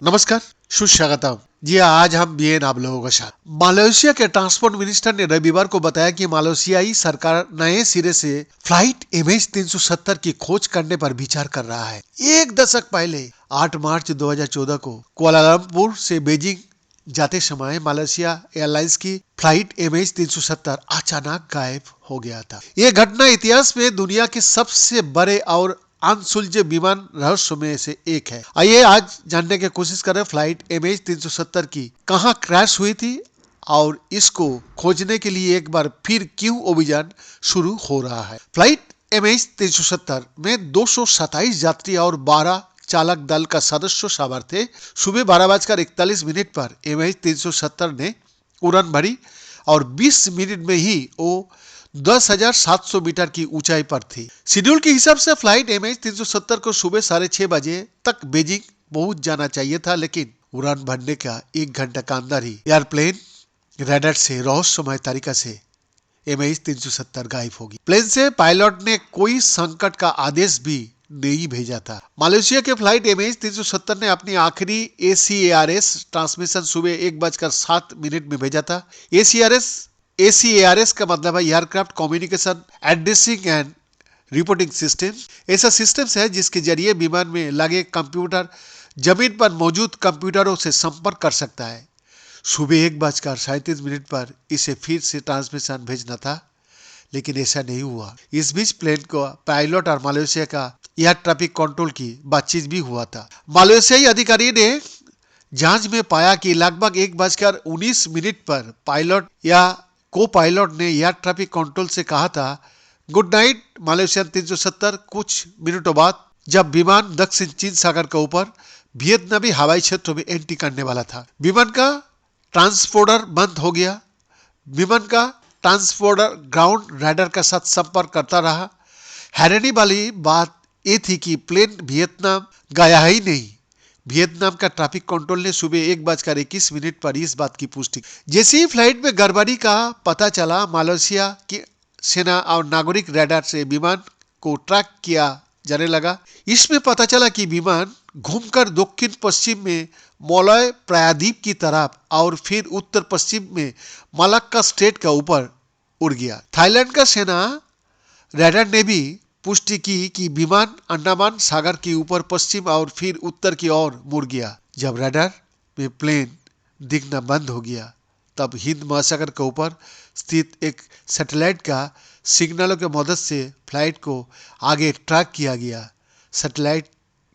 नमस्कार, सुस्वागतम। जी आज हम भी हैं आप लोगों के साथ। मालয়েशिया के ट्रांसपोर्ट मिनिस्टर ने रविवार को बताया कि मालয়েशियाई सरकार नए सिरे से फ्लाइट MH370 की खोज करने पर विचार कर रहा है। एक दशक पहले 8 मार्च 2014 को कुआलालंपुर से बीजिंग जाते समय मालয়েशिया एयरलाइंस की फ्लाइट MH370 अचानक गायब हो गया था। ये घटना इतिहास में दुनिया के सबसे बड़े और अनसुलझे विमान रहस्य में से एक है। आइए आज जानने की कोशिश करें फ्लाइट MH370 की कहां क्रैश हुई थी और इसको खोजने के लिए एक बार फिर क्यों अभियान शुरू हो रहा है। फ्लाइट MH370 में 227 यात्री और 12 चालक दल का सदस्य सवार थे। सुबह 12:41 पर MH370 ने उड़ान भरी और 20 मिनट में ही वो 10,700 मीटर की ऊंचाई पर थी। शेड्यूल के हिसाब से फ्लाइट MH370 को सुबह 6:30 बजे तक बीजिंग पहुंच जाना चाहिए था, लेकिन उड़ान भरने का 1 घंटा के अंदर ही एयरप्लेन रडार से रहस्यमय तरीका से MH370 गायब हो गई। प्लेन से पायलट ने कोई संकट का आदेश भी नहीं भेजा था। मालয়েशिया के फ्लाइट MH370 ने अपनी आखिरी ACARS ट्रांसमिशन सुबह 1:07 में भेजा था। ACARS का मतलब है aircraft communication addressing and reporting system. ऐसा सिस्टम है जिसके जरिए विमान में लगे कंप्यूटर जमीन पर मौजूद कंप्यूटरों से संपर्क कर सकता है। सुबह 1:37 पर इसे फिर से ट्रांसमिशन भेजना था, लेकिन ऐसा नहीं हुआ। इस बीच प्लेन को पायलट और मालয়েशिया का एयर ट्रैफिक कंट्रोल की बातचीत भी हुआ था। मालয়েशियाई अधिकारी ने जांच में पाया कि लगभग 1:19 पर पायलट या को पायलट ने एयर ट्रैफिक कंट्रोल से कहा था गुड नाइट मालয়েशिया 370। कुछ मिनटों बाद जब विमान दक्षिण चीन सागर के ऊपर वियतनामी हवाई क्षेत्र में एंट्री करने वाला था, विमान का ट्रांसपोंडर बंद हो गया। विमान का ट्रांसपोंडर ग्राउंड रडार के साथ संपर्क करता रहा। हैरानी वाली बात ये थी कि प्लेन वियतनाम गया ही नहीं। वियतनाम का ट्रैफिक कंट्रोल ने सुबह 1:21 पर इस बात की पुष्टि। जैसे ही फ्लाइट में गड़बड़ी का पता चला, मालয়েशिया की सेना और नागरिक रडार से विमान को ट्रैक किया जाने लगा। इसमें पता चला कि विमान घूमकर दक्षिण पश्चिम में मलय प्रायद्वीप की तरफ और फिर उत्तर पश्चिम में मलाक्का स्ट्रेट का ऊपर उड़ गया। थाईलैंड का सेना रडार ने भी पुष्टि की कि विमान अंडमान सागर के ऊपर पश्चिम और फिर उत्तर की ओर मुड़ गया। जब रडार में प्लेन दिखना बंद हो गया, तब हिंद महासागर के ऊपर स्थित एक सैटेलाइट का सिग्नलों के मदद से फ्लाइट को आगे ट्रैक किया गया। सैटेलाइट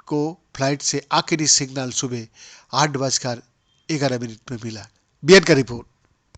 को फ्लाइट से आखिरी सिग्नल सुबह 8:11 में मिला। बीएन का रिपोर्ट।